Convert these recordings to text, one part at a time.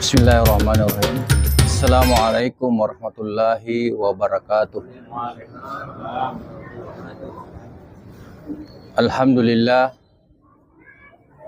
Bismillahirrahmanirrahim. Assalamualaikum warahmatullahi wabarakatuh. Alhamdulillah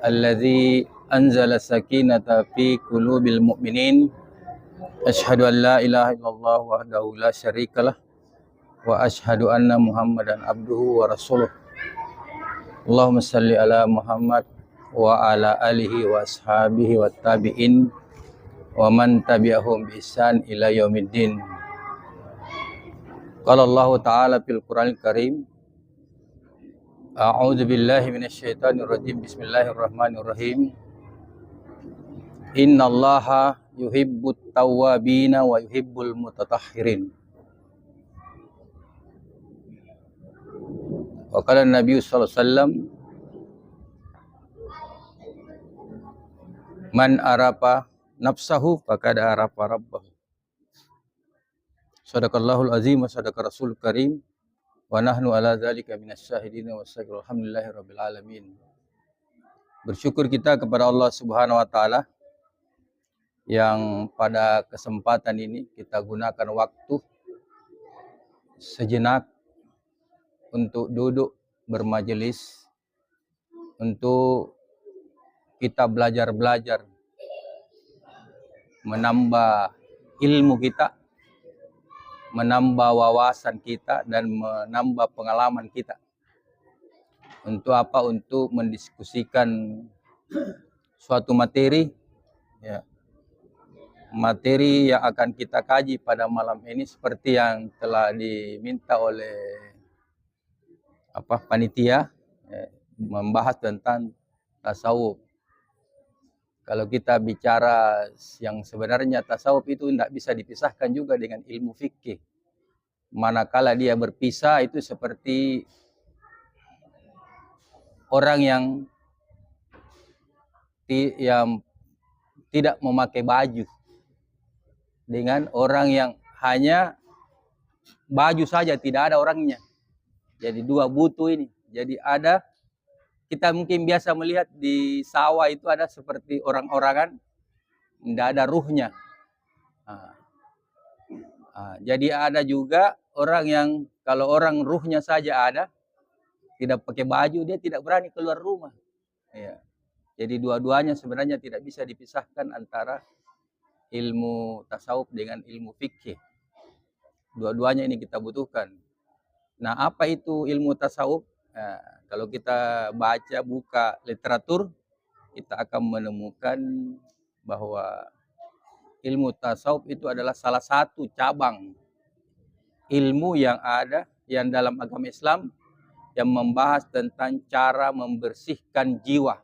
alladzi anzala sakinata fi qulubil mu'minin. Asyhadu an la ilaha illallah wahdahu la syarikalah wa asyhadu anna Muhammadan abduhu wa rasuluh. Allahumma shalli ala Muhammad wa ala alihi wa ashabihi wa tabi'in wa man tabi'ahum bi ihsan ila yaumiddin. Qala Allah Ta'ala fil Qur'anil Karim, A'udzu billahi minasyaitonir rajim. Bismillahirrahmanirrahim. Innallaha yuhibbut tawwabina wa yuhibbul mutatahhirin. Wa qala Nabi sallallahu alaihi wasallam, man arafa nafsahu faqad arafa rabbahu. Shadaqallahul azim wa shadaqa rasul karim wa nahnu ala dzalika minas syahidin wa astaghfirullah. Alhamdulillahi rabbil alamin. Bersyukur kita kepada Allah Subhanahu wa taala yang pada kesempatan ini kita gunakan waktu sejenak untuk duduk bermajelis, untuk kita belajar menambah ilmu kita, menambah wawasan kita, dan menambah pengalaman kita. Untuk apa? Untuk mendiskusikan suatu materi, ya, materi yang akan kita kaji pada malam ini seperti yang telah diminta oleh panitia, ya, membahas tentang tasawuf. Kalau kita bicara yang sebenarnya tasawuf itu tidak bisa dipisahkan juga dengan ilmu fikih. Manakala dia berpisah itu seperti orang yang tidak memakai baju dengan orang yang hanya baju saja, tidak ada orangnya. Jadi dua butuh ini. Jadi ada, kita mungkin biasa melihat di sawah itu ada seperti orang-orangan, tidak ada ruhnya. Jadi ada juga orang yang kalau orang ruhnya saja ada, tidak pakai baju, dia tidak berani keluar rumah. Ya. Jadi dua-duanya sebenarnya tidak bisa dipisahkan antara ilmu tasawuf dengan ilmu fikih. Dua-duanya ini kita butuhkan. Nah, apa itu ilmu tasawuf? Nah, kalau kita buka literatur, kita akan menemukan bahwa ilmu tasawuf itu adalah salah satu cabang ilmu yang ada yang dalam agama Islam yang membahas tentang cara membersihkan jiwa,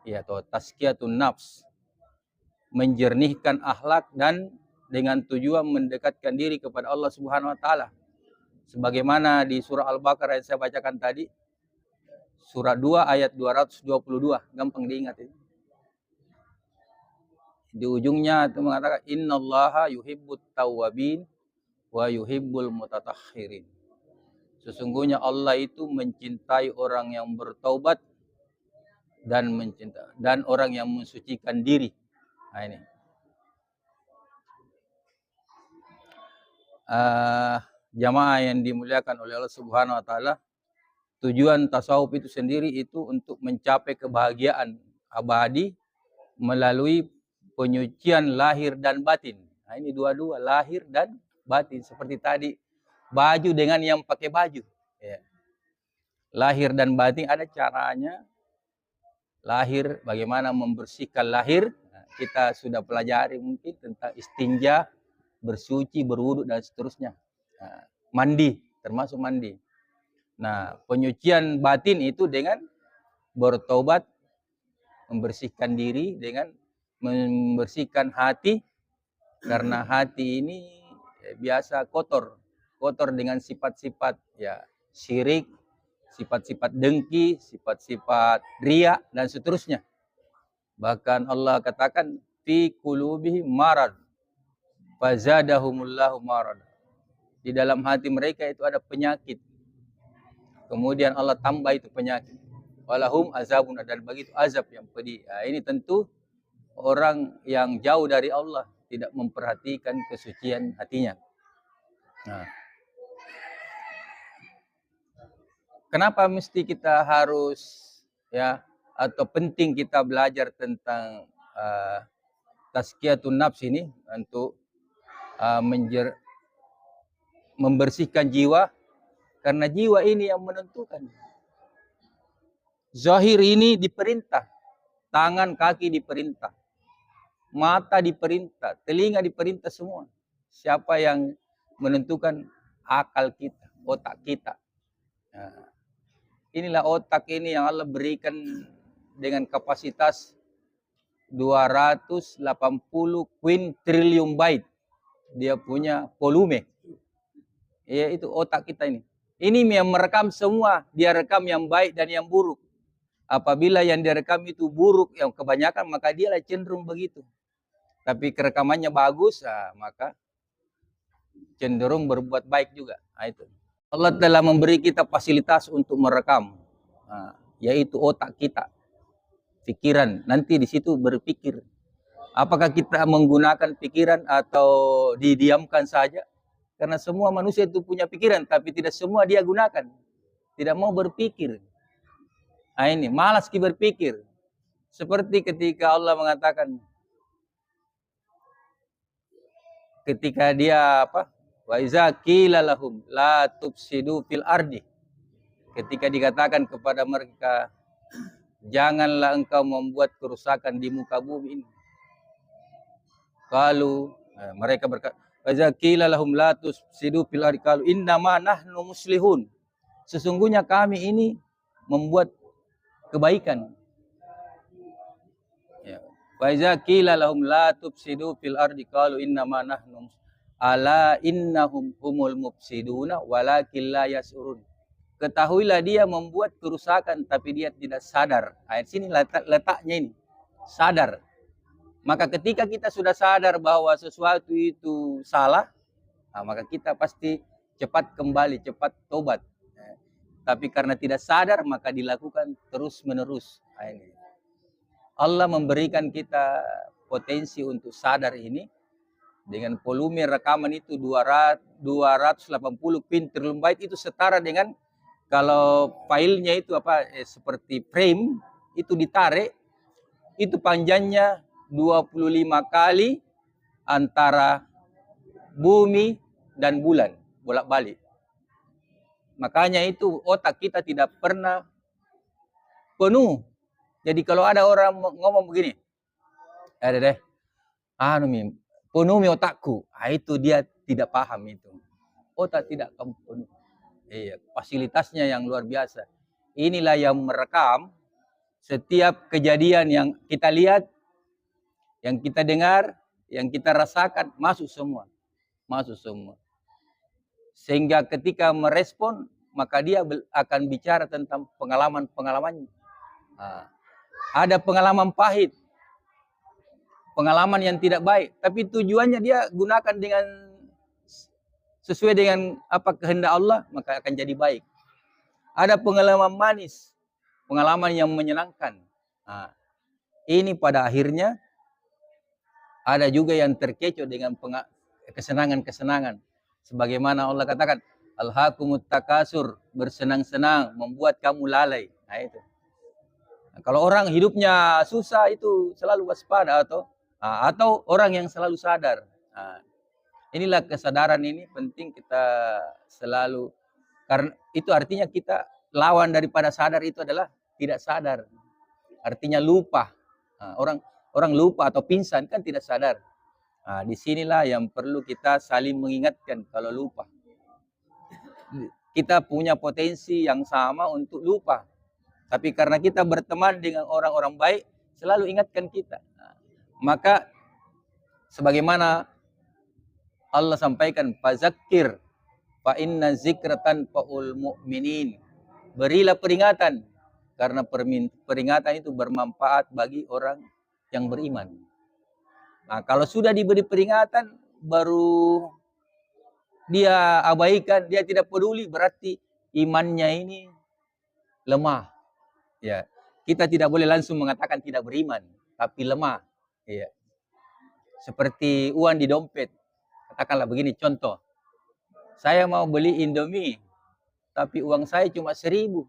ya, atau tazkiyatun nafs, menjernihkan akhlak dan dengan tujuan mendekatkan diri kepada Allah Subhanahu wa taala. Sebagaimana di surah Al-Baqarah yang saya bacakan tadi, surah 2 ayat 222, gampang diingat itu. Di ujungnya itu mengatakan innallaha yuhibbut tawwabin wa yuhibbul mutatahhirin. Sesungguhnya Allah itu mencintai orang yang bertaubat dan orang yang mensucikan diri. Nah ini. Jamaah yang dimuliakan oleh Allah Subhanahu wa taala, tujuan tasawuf itu sendiri itu untuk mencapai kebahagiaan abadi melalui penyucian lahir dan batin. Nah, ini dua-dua, lahir dan batin. Seperti tadi, baju dengan yang pakai baju. Ya. Lahir dan batin ada caranya. Lahir, bagaimana membersihkan lahir. Nah, kita sudah pelajari mungkin tentang istinja, bersuci, berwudu, dan seterusnya. Nah, mandi, termasuk mandi. Nah, penyucian batin itu dengan bertobat, membersihkan diri dengan membersihkan hati, karena hati ini biasa kotor dengan sifat-sifat, ya, syirik, sifat-sifat dengki, sifat-sifat riya, dan seterusnya. Bahkan Allah katakan fi qulubihim marad fazadahumullahu marad. Di dalam hati mereka itu ada penyakit. Kemudian Allah tambah itu penyakit. Walahum azabun, dan begitu azab yang pedih. Nah, ini tentu orang yang jauh dari Allah, tidak memperhatikan kesucian hatinya. Nah, kenapa mesti kita harus atau penting kita belajar tentang tazkiyatun nafs ini untuk membersihkan jiwa, karena jiwa ini yang menentukan. Zahir ini diperintah, tangan kaki diperintah, mata diperintah, telinga diperintah semua. Siapa yang menentukan? Akal kita, otak kita. Nah, inilah otak ini yang Allah berikan dengan kapasitas 280 quintillion byte. Dia punya volume. Ya, itu otak kita ini. Ini yang merekam semua. Dia rekam yang baik dan yang buruk. Apabila yang direkam itu buruk, yang kebanyakan, maka dia lah cenderung begitu. Tapi kerekamannya bagus, maka cenderung berbuat baik juga. Nah, itu. Allah telah memberi kita fasilitas untuk merekam, yaitu otak kita, pikiran. Nanti di situ berpikir. Apakah kita menggunakan pikiran atau didiamkan saja? Karena semua manusia itu punya pikiran, tapi tidak semua dia gunakan. Tidak mau berpikir. Nah, ini malas berpikir. Seperti ketika Allah mengatakan, ketika dia wa iza qila lahum la tufsidu fil ardi. Ketika dikatakan kepada mereka, janganlah engkau membuat kerusakan di muka bumi ini. Kalau mereka berkata, wa iza qila lahum la tufsidu fil ardi qalu innama nahnu muslihun. Sesungguhnya kami ini membuat kebaikan. Wa iza qila lahum la tufsidu fil ardi qalu innama nahnu ala innahum humul mufsiduna walakin la yas'urun. Ketahuilah dia membuat kerusakan tapi dia tidak sadar. Ayat sini letaknya ini. Sadar. Maka ketika kita sudah sadar bahwa sesuatu itu salah, maka kita pasti cepat kembali, cepat tobat. Tapi karena tidak sadar, maka dilakukan terus-menerus. Allah memberikan kita potensi untuk sadar ini dengan volume rekaman itu 280 quintillion byte, itu setara dengan kalau filenya itu seperti frame itu ditarik, itu panjangnya 25 kali antara bumi dan bulan bolak-balik. Makanya itu otak kita tidak pernah penuh. Jadi kalau ada orang ngomong begini, penuh otakku, itu dia tidak paham itu. Otak tidak penuh. Iya, fasilitasnya yang luar biasa. Inilah yang merekam setiap kejadian yang kita lihat, yang kita dengar, yang kita rasakan, masuk semua. Masuk semua. Sehingga ketika merespon, maka dia akan bicara tentang pengalaman-pengalamannya. Ada pengalaman pahit, pengalaman yang tidak baik, tapi tujuannya dia gunakan dengan sesuai dengan kehendak Allah, maka akan jadi baik. Ada pengalaman manis, pengalaman yang menyenangkan. Ini pada akhirnya ada juga yang terkecoh dengan kesenangan-kesenangan. Sebagaimana Allah katakan, alhaakumut takasur, bersenang-senang, membuat kamu lalai. Nah, itu. Kalau orang hidupnya susah, itu selalu waspada atau orang yang selalu sadar. Inilah kesadaran ini penting kita selalu, karena itu artinya kita lawan daripada sadar itu adalah tidak sadar. Artinya lupa. Orang lupa atau pingsan kan tidak sadar. Disinilah yang perlu kita saling mengingatkan kalau lupa. Kita punya potensi yang sama untuk lupa. Tapi karena kita berteman dengan orang-orang baik, selalu ingatkan kita. Maka sebagaimana Allah sampaikan, fazakir fa inna zikratan faul mu'minin. Berilah peringatan, karena peringatan itu bermanfaat bagi orang yang beriman. Kalau sudah diberi peringatan, baru dia abaikan, dia tidak peduli, berarti imannya ini lemah. Ya, kita tidak boleh langsung mengatakan tidak beriman, tapi lemah. Iya. Seperti uang di dompet. Katakanlah begini contoh. Saya mau beli Indomie, tapi uang saya cuma 1.000.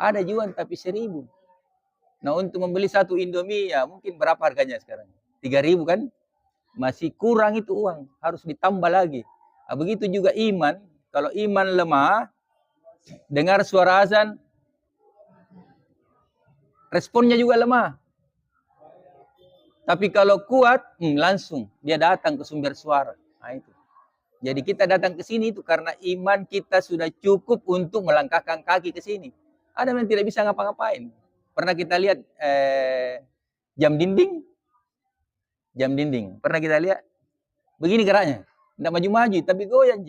Ada jual tapi 1.000. Nah untuk membeli satu Indomie ya mungkin berapa harganya sekarang? 3.000 kan? Masih kurang itu uang, harus ditambah lagi. Nah, begitu juga iman. Kalau iman lemah, dengar suara azan, responnya juga lemah. Tapi kalau kuat, langsung dia datang ke sumber suara. Nah, itu. Jadi kita datang ke sini itu karena iman kita sudah cukup untuk melangkahkan kaki ke sini. Ada yang tidak bisa ngapa-ngapain. Pernah kita lihat jam dinding? Jam dinding. Pernah kita lihat? Begini geraknya. Tidak maju-maju, tapi goyang.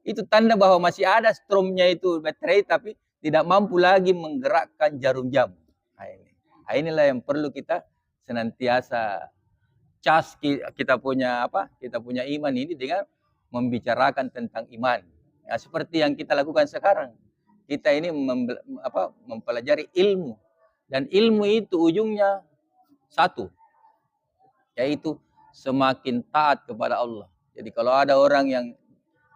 Itu tanda bahwa masih ada stromnya itu baterai, tapi tidak mampu lagi menggerakkan jarum jam. Nah, inilah yang perlu kita senantiasa cas kita punya Kita punya iman ini dengan membicarakan tentang iman. Ya, seperti yang kita lakukan sekarang. Kita ini mempelajari ilmu, dan ilmu itu ujungnya satu, yaitu semakin taat kepada Allah. Jadi kalau ada orang yang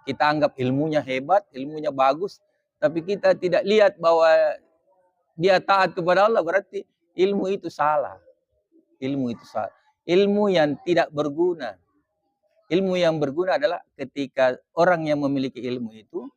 kita anggap ilmunya hebat, ilmunya bagus, tapi kita tidak lihat bahwa dia taat kepada Allah, berarti ilmu itu salah. Ilmu itu salah. Ilmu yang tidak berguna. Ilmu yang berguna adalah ketika orang yang memiliki ilmu itu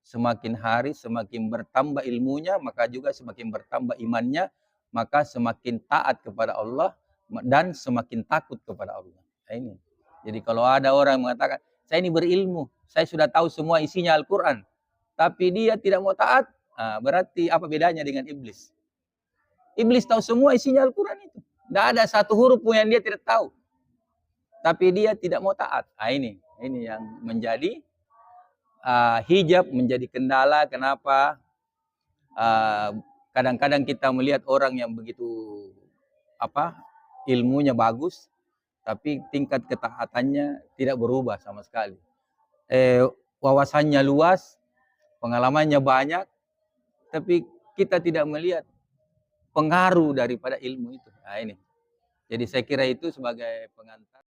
semakin hari semakin bertambah ilmunya, maka juga semakin bertambah imannya, maka semakin taat kepada Allah dan semakin takut kepada Allah. Nah, ini. Jadi kalau ada orang yang mengatakan, saya ini berilmu, saya sudah tahu semua isinya Al-Quran, tapi dia tidak mau taat, berarti apa bedanya dengan iblis? Iblis tahu semua isinya Al-Quran itu. Tidak ada satu huruf pun yang dia tidak tahu. Tapi dia tidak mau taat. Nah, ini yang menjadi hijab, menjadi kendala. Kenapa kadang-kadang kita melihat orang yang begitu ilmunya bagus, tapi tingkat ketaatannya tidak berubah sama sekali. Wawasannya luas, pengalamannya banyak, tapi kita tidak melihat pengaruh daripada ilmu itu. Nah, ini. Jadi saya kira itu sebagai pengantar.